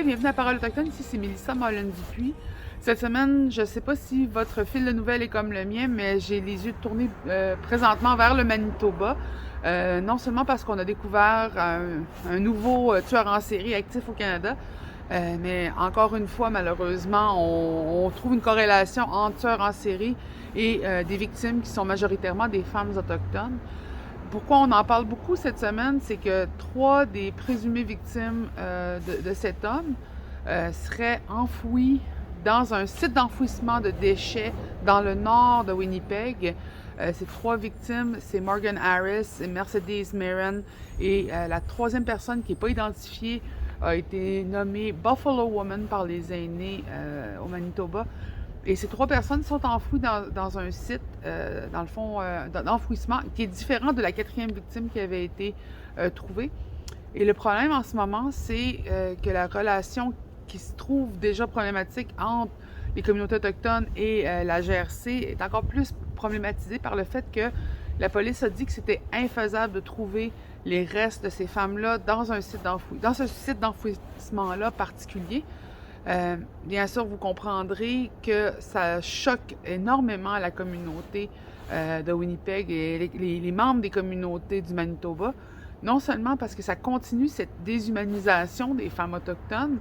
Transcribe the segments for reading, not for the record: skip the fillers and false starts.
Hey, bienvenue à Parole autochtone, ici c'est Mélissa Mollin-Dupuis. Cette semaine, je ne sais pas si votre fil de nouvelles est comme le mien, mais j'ai les yeux tournés présentement vers le Manitoba. Non seulement parce qu'on a découvert un nouveau tueur en série actif au Canada, mais encore une fois, malheureusement, on trouve une corrélation entre tueurs en série et des victimes qui sont majoritairement des femmes autochtones. Pourquoi on en parle beaucoup cette semaine, c'est que 3 des présumées victimes de cet homme seraient enfouies dans un site d'enfouissement de déchets dans le nord de Winnipeg. Ces 3 victimes, c'est Morgan Harris, Mercedes Marin et la troisième personne qui n'est pas identifiée a été nommée Buffalo Woman par les aînés au Manitoba. Et ces 3 personnes sont enfouies dans un site, dans le fond, d'enfouissement, qui est différent de la 4e victime qui avait été trouvée. Et le problème en ce moment, c'est que la relation qui se trouve déjà problématique entre les communautés autochtones et la GRC est encore plus problématisée par le fait que la police a dit que c'était infaisable de trouver les restes de ces femmes-là dans ce site d'enfouissement-là particulier. Bien sûr, vous comprendrez que ça choque énormément la communauté de Winnipeg et les membres des communautés du Manitoba, non seulement parce que ça continue cette déshumanisation des femmes autochtones,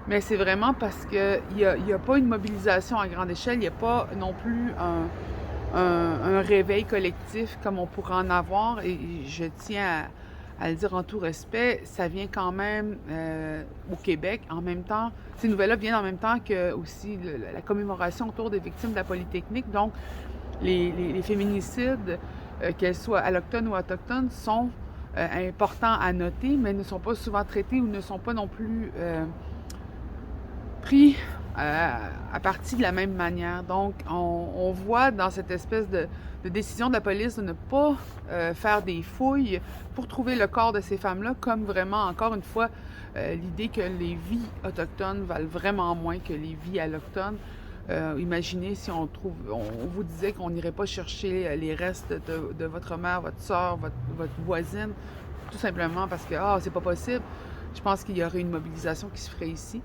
mais c'est vraiment parce qu'il n'y a pas une mobilisation à grande échelle, il n'y a pas non plus un réveil collectif comme on pourrait en avoir, et je tiens à le dire en tout respect, ça vient quand même au Québec en même temps. Ces nouvelles-là viennent en même temps que aussi la commémoration autour des victimes de la Polytechnique. Donc, les féminicides, qu'elles soient allochtones ou autochtones, sont importants à noter, mais ne sont pas souvent traités ou ne sont pas non plus pris à partie de la même manière. Donc, on voit dans cette espèce de décision de la police de ne pas faire des fouilles pour trouver le corps de ces femmes-là, comme vraiment, encore une fois, l'idée que les vies autochtones valent vraiment moins que les vies allochtones. Imaginez si on vous disait qu'on n'irait pas chercher les restes de votre mère, votre soeur, votre voisine, tout simplement parce que c'est pas possible. Je pense qu'il y aurait une mobilisation qui se ferait ici.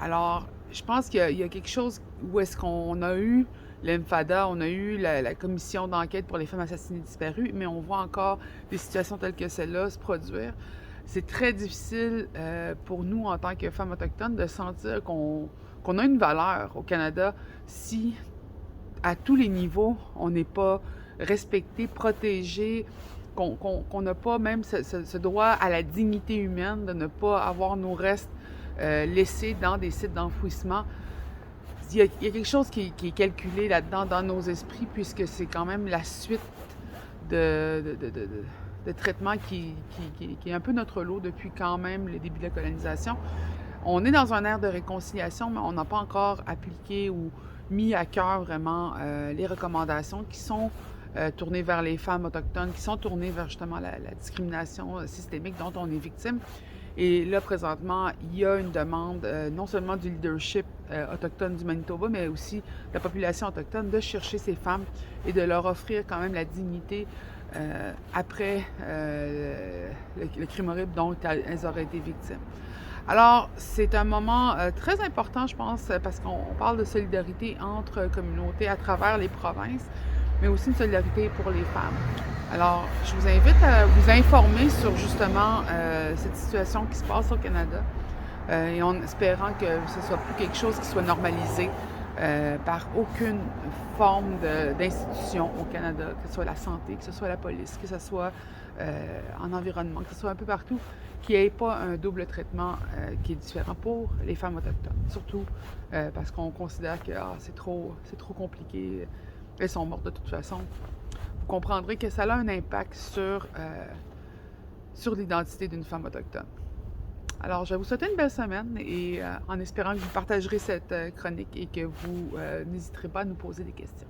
Alors, je pense qu'il y a quelque chose où est-ce qu'on a eu l'EMFADA, on a eu la commission d'enquête pour les femmes assassinées disparues, mais on voit encore des situations telles que celle-là se produire. C'est très difficile pour nous, en tant que femmes autochtones, de sentir qu'on a une valeur au Canada si, à tous les niveaux, on n'est pas respecté, protégé, qu'on n'a pas même ce droit à la dignité humaine de ne pas avoir nos restes laissés dans des sites d'enfouissement. Il y a quelque chose qui est calculé là-dedans dans nos esprits, puisque c'est quand même la suite de traitement qui est un peu notre lot depuis quand même le début de la colonisation. On est dans un ère de réconciliation, mais on n'a pas encore appliqué ou mis à cœur vraiment les recommandations qui sont tournées vers les femmes autochtones, qui sont tournées vers justement la discrimination systémique dont on est victime. Et là, présentement, il y a une demande non seulement du leadership autochtone du Manitoba, mais aussi de la population autochtone de chercher ces femmes et de leur offrir quand même la dignité après le crime horrible dont elles auraient été victimes. Alors, c'est un moment très important, je pense, parce qu'on parle de solidarité entre communautés à travers les provinces, mais aussi une solidarité pour les femmes. Alors, je vous invite à vous informer sur justement cette situation qui se passe au Canada et en espérant que ce ne soit plus quelque chose qui soit normalisé par aucune forme d'institution au Canada, que ce soit la santé, que ce soit la police, que ce soit en environnement, que ce soit un peu partout, qu'il n'y ait pas un double traitement qui est différent pour les femmes autochtones. Surtout parce qu'on considère que c'est trop compliqué, elles sont mortes de toute façon. Vous comprendrez que ça a un impact sur l'identité d'une femme autochtone. Alors, je vais vous souhaiter une belle semaine et en espérant que vous partagerez cette chronique et que vous n'hésiterez pas à nous poser des questions.